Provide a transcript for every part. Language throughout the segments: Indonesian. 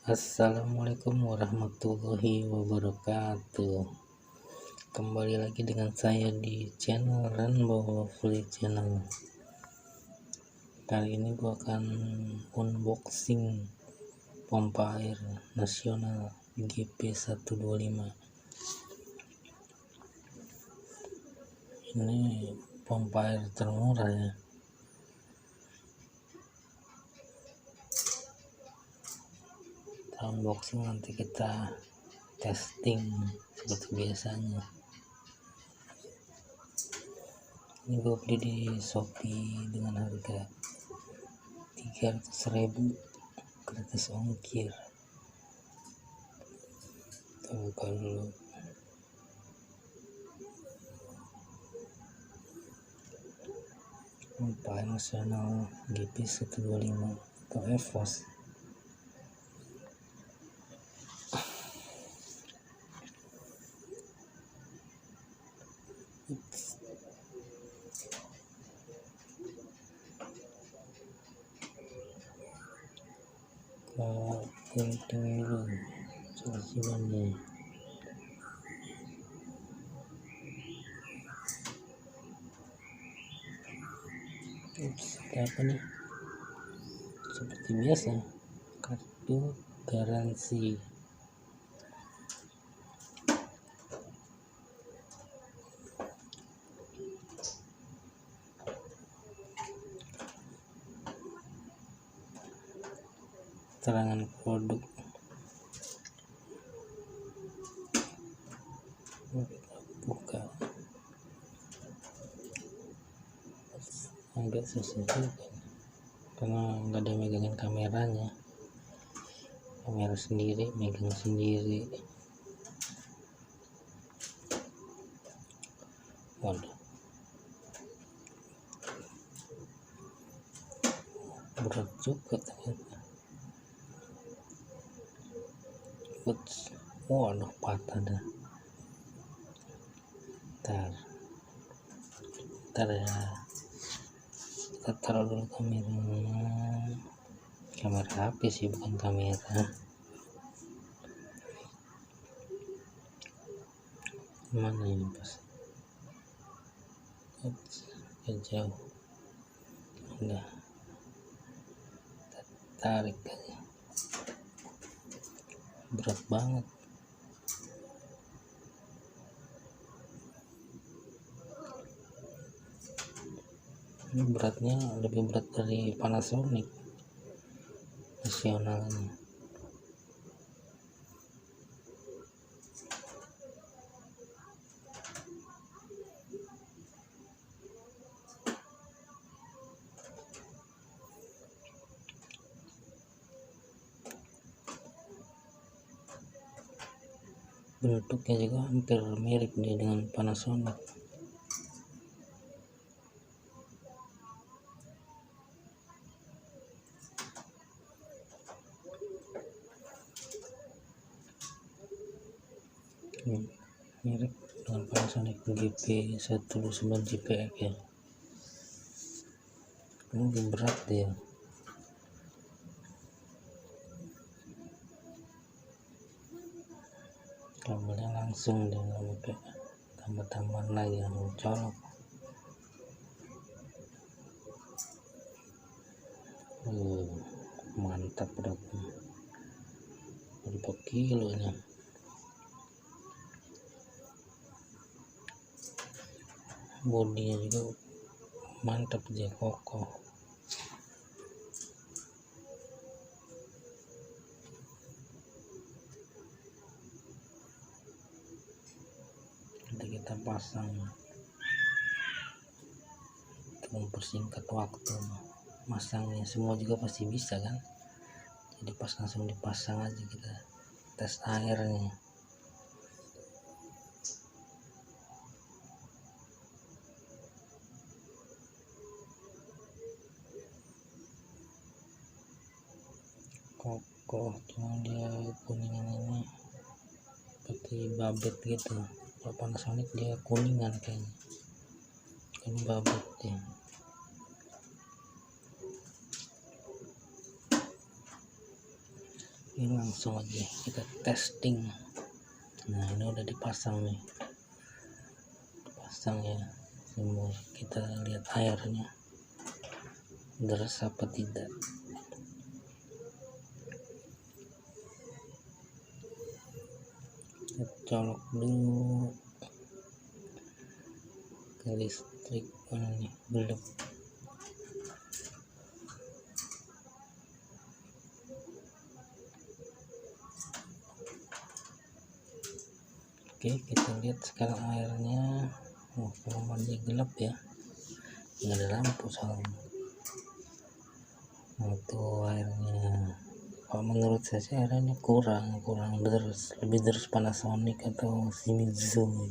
Assalamualaikum warahmatullahi wabarakatuh. Kembali lagi dengan saya di channel Rainbow Free Channel. Kali ini gua akan unboxing pompa air nasional GP125. Ini pompa air termurah ya. Unboxing, nanti kita testing seperti biasanya. Ini gue beli di Shopee dengan harga 300.000 gratis ongkir. Kita buka dulu. Pompa air nasional GP125 atau EVOS. Penting dulu seleksiannya. Apa nih? Seperti biasa, kartu garansi. Keterangan produk. Kita buka. Agak susah juga karena nggak ada megangin kameranya. Kamera sendiri, megang sendiri. Waduh, berat juga ternyata. Waduh, patah dah. Ntar ya, kita taruh dulu kamera HP sih, bukan kamera. Mana ini pas? Jauh. Udah, tarik aja. Berat banget. Ini beratnya lebih berat dari Panasonic nasionalnya. Bentuknya juga hampir mirip nih dengan Panasonic. Mirip dengan Panasonic GP129 JPX ya. Ini lebih berat dia. Kabelnya langsung dia, nggak pakai tambah-tambahan lagi yang colok. Mantap beratnya, berapa kilo nya. Bodinya juga mantap, dia kokoh. Nanti kita pasang untuk mempersingkat waktu masangnya. Semua juga pasti bisa kan, jadi pas langsung dipasang aja, kita tes airnya. Kokoh, cuma dia kuningan ini seperti babet gitu. Kalau Panasonic dia kuningan kayaknya, ini babet ya. Ini langsung aja kita testing. Nah ini udah dipasang nih, pasang ya semua. Kita lihat airnya deras apa tidak. Kita colok dulu ke listrik. Mana nih, belum. Oke, kita lihat sekarang airnya. Kalau dia gelap ya, nggak ada lampu soalnya. Nah itu airnya, kalau menurut saya sih airnya kurang deras, lebih deras Panasonic atau Shimizu.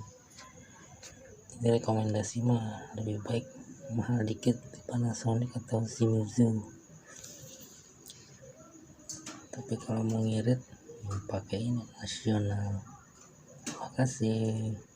Jadi rekomendasi mah lebih baik mahal dikit Panasonic atau Shimizu, tapi kalau mau ngirit pakai ini nasional. Makasih.